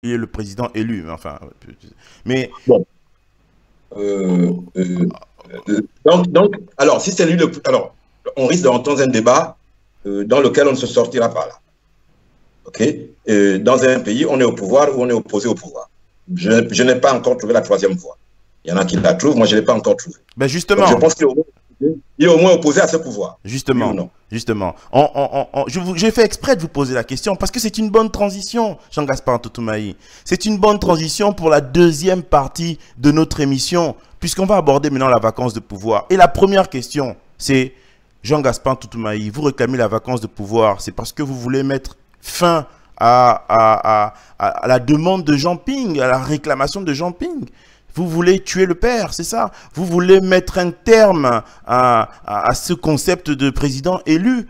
est le président élu. Enfin, mais Bon. Euh, euh, alors, si c'est lui le... Alors, on risque d'entendre un débat dans lequel on ne se sortira pas là. OK? Dans un pays, on est au pouvoir ou on est opposé au pouvoir. Je n'ai pas encore trouvé la troisième voie. Il y en a qui la trouvent, moi je ne l'ai pas encore trouvée. ben Donc je justement, pense qu'il est au moins opposé à ce pouvoir. Oui ou justement, non? justement. J'ai fait exprès de vous poser la question parce que c'est une bonne transition, Jean-Gaspard Ntoutoumai. C'est une bonne transition pour la deuxième partie de notre émission, puisqu'on va aborder maintenant la vacance de pouvoir. Et la première question, c'est, Jean-Gaspard Ntoutoumai, vous réclamez la vacance de pouvoir, c'est parce que vous voulez mettre fin à la demande de Jean Ping, à la réclamation de Jean Ping. Vous voulez tuer le père, c'est ça. Vous voulez mettre un terme à ce concept de président élu,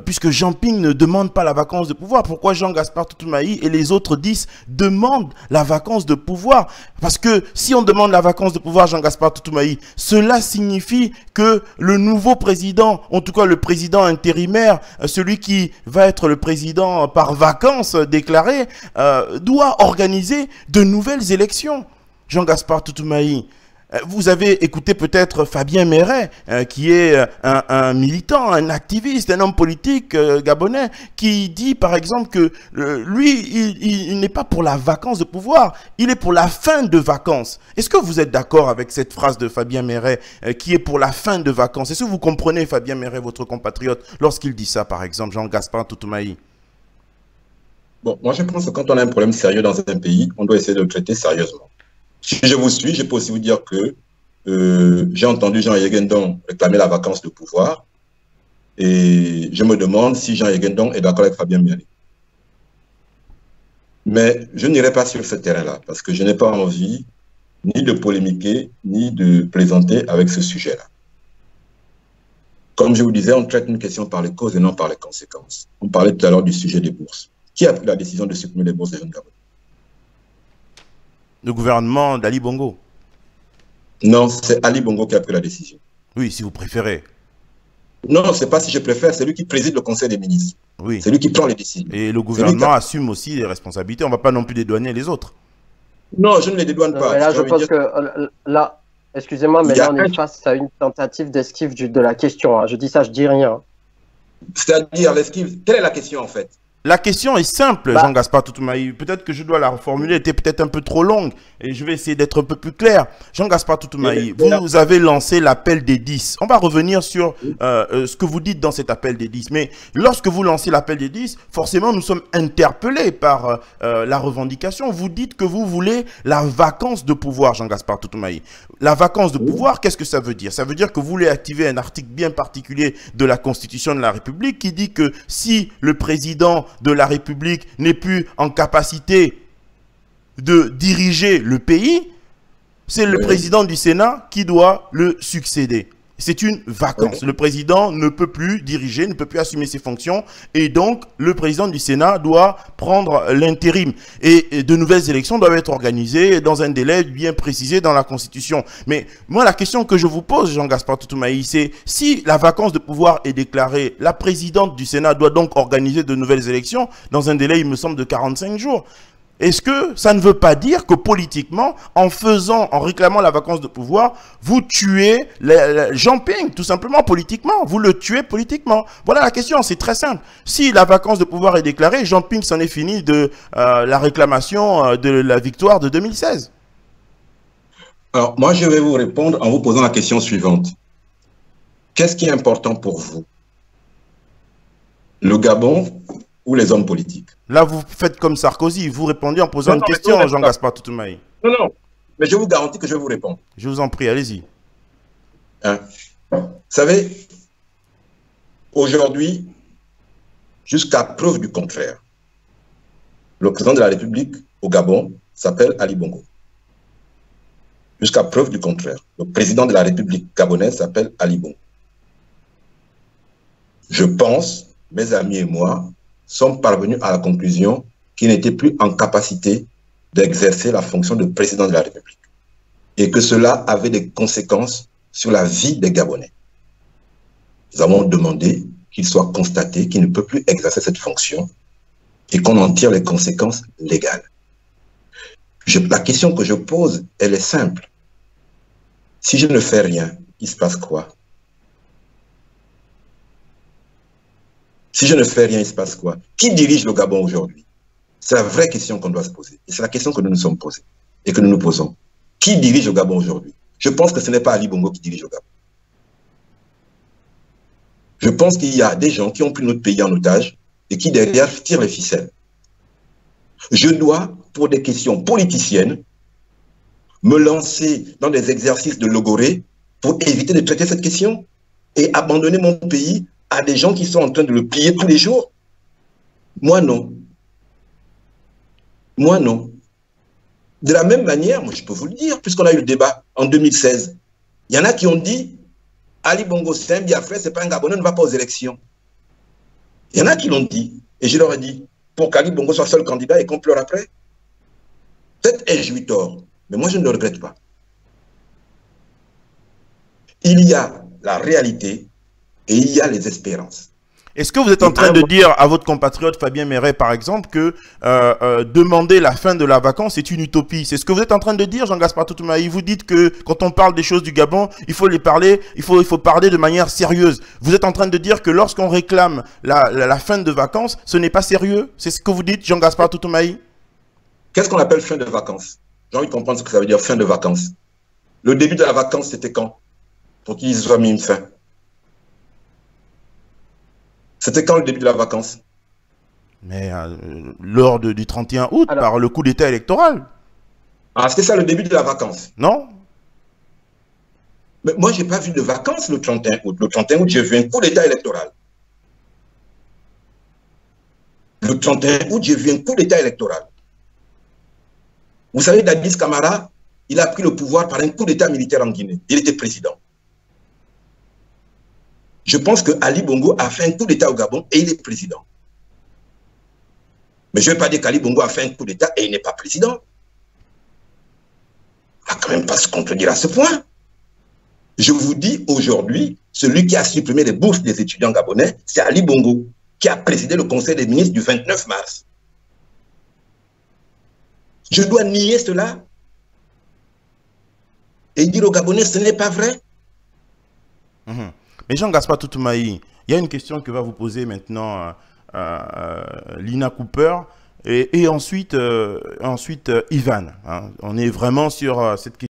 puisque Jean Ping ne demande pas la vacance de pouvoir. Pourquoi Jean-Gaspard Ntoutoumai et les autres 10 demandent la vacance de pouvoir? Parce que si on demande la vacance de pouvoir, Jean-Gaspard Ntoutoumai, cela signifie que le nouveau président, en tout cas le président intérimaire, celui qui va être le président par vacances déclaré, doit organiser de nouvelles élections. Jean-Gaspard Ntoutoumai, vous avez écouté peut-être Fabien Meret, qui est un militant, un activiste, un homme politique gabonais, qui dit par exemple que lui, il n'est pas pour la vacance de pouvoir, il est pour la fin de vacances. Est-ce que vous êtes d'accord avec cette phrase de Fabien Meret, qui est pour la fin de vacances? Est-ce que vous comprenez Fabien Meret, votre compatriote, lorsqu'il dit ça, par exemple, Jean-Gaspard Ntoutoumai? Bon, moi je pense que quand on a un problème sérieux dans un pays, on doit essayer de le traiter sérieusement. Si je vous suis, je peux aussi vous dire que j'ai entendu Jean Yegendon réclamer la vacance de pouvoir et je me demande si Jean Yegendon est d'accord avec Fabien Meret. Mais je n'irai pas sur ce terrain-là parce que je n'ai pas envie ni de polémiquer, ni de plaisanter avec ce sujet-là. Comme je vous disais, on traite une question par les causes et non par les conséquences. On parlait tout à l'heure du sujet des bourses. Qui a pris la décision de supprimer les bourses des jeunes Gabonais? Le gouvernement d'Ali Bongo. Non, c'est Ali Bongo qui a pris la décision. Oui, si vous préférez. Non, c'est pas si je préfère, c'est lui qui préside le Conseil des ministres. Oui. C'est lui qui prend les décisions. Et le C'est lui qui gouvernement a... assume aussi les responsabilités. On ne va pas non plus dédouaner les autres. Non, je ne les dédouane Non, mais pas. là, J'ai je envie de pense dire, que là, excusez-moi, il mais y là, a on un... est face à une tentative d'esquive de la question, hein. Je dis ça, je dis rien. C'est-à-dire, l'esquive, quelle est la question en fait? La question est simple, Bah, Jean-Gaspard Ntoutoumai. Peut-être que je dois la reformuler, elle était peut-être un peu trop longue et je vais essayer d'être un peu plus clair. Jean-Gaspard Ntoutoumai, vous avez lancé l'appel des 10. On va revenir sur ce que vous dites dans cet appel des 10. Mais lorsque vous lancez l'appel des 10, forcément, nous sommes interpellés par la revendication. Vous dites que vous voulez la vacance de pouvoir, Jean-Gaspard Ntoutoumai. La vacance de pouvoir, qu'est-ce que ça veut dire? Ça veut dire que vous voulez activer un article bien particulier de la Constitution de la République qui dit que si le président de la République n'est plus en capacité de diriger le pays, c'est le président du Sénat qui doit le succéder. C'est une vacance. Le président ne peut plus diriger, ne peut plus assumer ses fonctions et donc le président du Sénat doit prendre l'intérim. Et de nouvelles élections doivent être organisées dans un délai bien précisé dans la Constitution. Mais moi, la question que je vous pose, Jean-Gaspard Ntoutoumai, c'est si la vacance de pouvoir est déclarée, la présidente du Sénat doit donc organiser de nouvelles élections dans un délai, il me semble, de 45 jours. Est-ce que ça ne veut pas dire que politiquement, en réclamant la vacance de pouvoir, vous tuez Jean Ping, tout simplement politiquement, vous le tuez politiquement? Voilà la question, c'est très simple. Si la vacance de pouvoir est déclarée, Jean Ping s'en est fini de la réclamation de la victoire de 2016. Alors, moi, je vais vous répondre en vous posant la question suivante. Qu'est-ce qui est important pour vous? Le Gabon ou les hommes politiques? Là, vous faites comme Sarkozy, vous répondez en posant Non, une non, question, Jean-Gaspard Ntoutoumai. non, non, mais je vous garantis que je vais vous répondre. Je vous en prie, allez-y. Hein? Vous savez, aujourd'hui, jusqu'à preuve du contraire, le président de la République au Gabon s'appelle Ali Bongo. Jusqu'à preuve du contraire, le président de la République gabonaise s'appelle Ali Bongo. Je pense, mes amis et moi, sommes parvenus à la conclusion qu'il n'était plus en capacité d'exercer la fonction de président de la République et que cela avait des conséquences sur la vie des Gabonais. Nous avons demandé qu'il soit constaté qu'il ne peut plus exercer cette fonction et qu'on en tire les conséquences légales. La question que je pose, elle est simple. Si je ne fais rien, il se passe quoi? Si je ne fais rien, il se passe quoi? Qui dirige le Gabon aujourd'hui? C'est la vraie question qu'on doit se poser. Et c'est la question que nous nous sommes posés et que nous nous posons. Qui dirige le Gabon aujourd'hui? Je pense que ce n'est pas Ali Bongo qui dirige le Gabon. Je pense qu'il y a des gens qui ont pris notre pays en otage et qui derrière tirent les ficelles. Je dois, pour des questions politiciennes, me lancer dans des exercices de logorée pour éviter de traiter cette question et abandonner mon pays à des gens qui sont en train de le plier tous les jours. Moi, non. Moi, non. De la même manière, moi, je peux vous le dire, puisqu'on a eu le débat en 2016, il y en a qui ont dit Ali Bongo, c'est un Biafrais, c'est pas un Gabonais, ne va pas aux élections. Il y en a qui l'ont dit. Et je leur ai dit, pour qu'Ali Bongo soit seul candidat et qu'on pleure après. Peut-être ai-je eu tort, mais moi, je ne le regrette pas. Il y a la réalité et il y a les espérances. Est-ce que vous êtes en train de dire à votre compatriote Fabien Meret, par exemple, que demander la fin de la vacance est une utopie? C'est ce que vous êtes en train de dire, Jean-Gaspard Toutoumai. Vous dites que quand on parle des choses du Gabon, il faut parler de manière sérieuse. Vous êtes en train de dire que lorsqu'on réclame la fin de vacances, ce n'est pas sérieux? C'est ce que vous dites, Jean-Gaspard Toutoumai? Qu'est-ce qu'on appelle fin de vacances? J'ai envie de comprendre ce que ça veut dire, fin de vacances. Le début de la vacance, c'était quand? Pour qu'ils soient mis une fin. C'était quand le début de la vacance? Mais lors du 31 août, alors, par le coup d'État électoral. Ah, c'était ça le début de la vacance? Non. Mais moi, je n'ai pas vu de vacances le 31 août. Le 31 août, j'ai vu un coup d'État électoral. Le 31 août, j'ai vu un coup d'État électoral. Vous savez, Dadis Camara, il a pris le pouvoir par un coup d'État militaire en Guinée. Il était président. Je pense que Ali Bongo a fait un coup d'État au Gabon et il est président. Mais je ne vais pas dire qu'Ali Bongo a fait un coup d'État et il n'est pas président. On ne va quand même pas se contredire à ce point. Je vous dis aujourd'hui, celui qui a supprimé les bourses des étudiants gabonais, c'est Ali Bongo, qui a présidé le Conseil des ministres du 29 mars. Je dois nier cela et dire aux Gabonais, ce n'est pas vrai. Mais Jean-Gaspard Toutoumai, il y a une question que va vous poser maintenant Lina Cooper et ensuite Ivan. Hein. On est vraiment sur cette question.